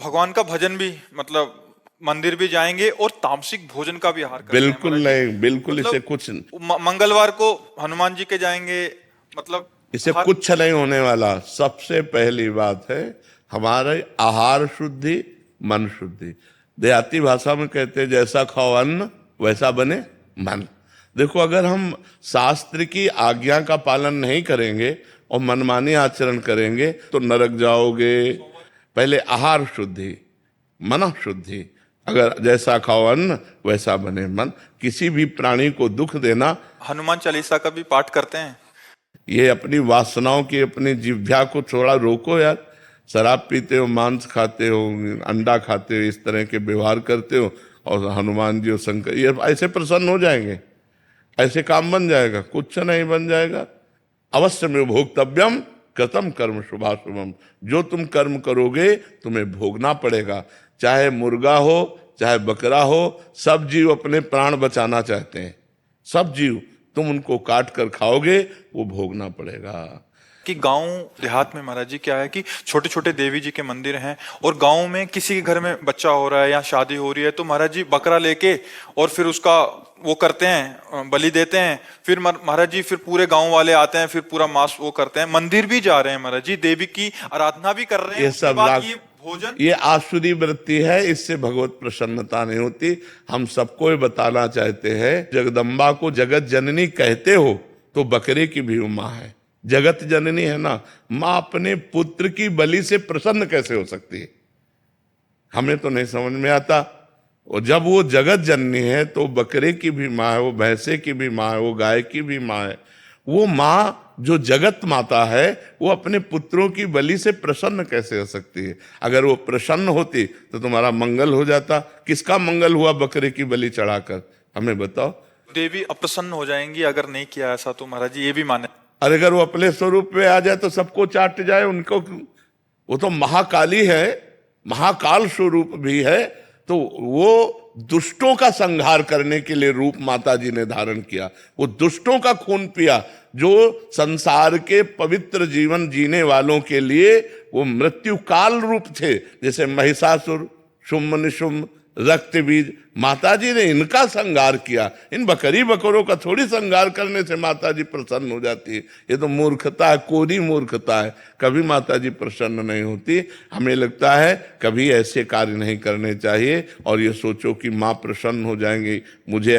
भगवान का भजन भी मतलब मंदिर भी जाएंगे और तामसिक भोजन का भी आहार करते हैं बिल्कुल महाराज जी। नहीं, बिल्कुल इसे मतलब कुछ मंगलवार को हनुमान जी के जाएंगे, मतलब इसे हर कुछ नहीं होने वाला। सबसे पहली बात है हमारे आहार शुद्धि, मन शुद्धि। देहाती भाषा में कहते हैं जैसा खाओ अन्न वैसा बने मन। देखो, अगर हम शास्त्र की आज्ञा का पालन नहीं करेंगे और मनमानी आचरण करेंगे तो नरक जाओगे। पहले आहार शुद्धि, मन शुद्धि। अगर जैसा खाओ अन्न वैसा बने मन। किसी भी प्राणी को दुख देना, हनुमान चालीसा का भी पाठ करते हैं। ये अपनी वासनाओं की, अपनी जिह्वा को थोड़ा रोको यार। शराब पीते हो, मांस खाते हो, अंडा खाते हो, इस तरह के व्यवहार करते हो, और हनुमान जी और शंकर ये ऐसे प्रसन्न हो जाएंगे, ऐसे काम बन जाएगा? कुछ नहीं बन जाएगा। अवश्य में भोक्तव्यम कृतम कर्म शुभाशुभम। जो तुम कर्म करोगे तुम्हें भोगना पड़ेगा। चाहे मुर्गा हो, चाहे बकरा हो, सब जीव अपने प्राण बचाना चाहते हैं। सब जीव, तुम उनको काट कर खाओगे, वो भोगना पड़ेगा। कि गांव देहात में महाराज जी क्या है कि छोटे छोटे देवी जी के मंदिर हैं, और गांव में किसी के घर में बच्चा हो रहा है या शादी हो रही है तो महाराज जी बकरा लेके और फिर उसका वो करते हैं, बलि देते हैं। फिर महाराज जी फिर पूरे गांव वाले आते हैं, फिर पूरा मांस वो करते हैं। मंदिर भी जा रहे हैं महाराज जी, देवी की आराधना भी कर रहे हैं। ये उसके सब बाद ये भोजन, ये आसुरी वृत्ति है, इससे भगवत प्रसन्नता नहीं होती। हम सबको ये बताना चाहते हैं, जगदम्बा को जगत जननी कहते हो तो बकरे की भी माँ है। जगत जननी है ना, माँ अपने पुत्र की बलि से प्रसन्न कैसे हो सकती है? हमें तो नहीं समझ में आता। और जब वो जगत जननी है तो बकरे की भी माँ है, वो भैंसे की भी माँ है, वो गाय की भी माँ है। वो माँ जो जगत माता है वो अपने पुत्रों की बलि से प्रसन्न कैसे हो सकती है? अगर वो प्रसन्न होती तो तुम्हारा मंगल हो जाता। किसका मंगल हुआ बकरे की बलि चढ़ाकर? हमें बताओ। देवी अप्रसन्न हो जाएंगी अगर नहीं किया ऐसा, तो महाराज जी ये भी माने। और अगर वो अपने स्वरूप में आ जाए तो सबको चाट जाए उनको। वो तो महाकाली है, महाकाल स्वरूप भी है। तो वो दुष्टों का संहार करने के लिए रूप माता जी ने धारण किया। वो दुष्टों का खून पिया। जो संसार के पवित्र जीवन जीने वालों के लिए वो मृत्यु काल रूप थे, जैसे महिषासुर, शुम्भ निशुम्भ, रक्त बीज। माता जी ने इनका संहार किया। इन बकरी बकरों का थोड़ी संहार करने से माता जी प्रसन्न हो जाती है। ये तो मूर्खता है, कोरी मूर्खता है। कभी माता जी प्रसन्न नहीं होती। हमें लगता है कभी ऐसे कार्य नहीं करने चाहिए और ये सोचो कि माँ प्रसन्न हो जाएंगी। मुझे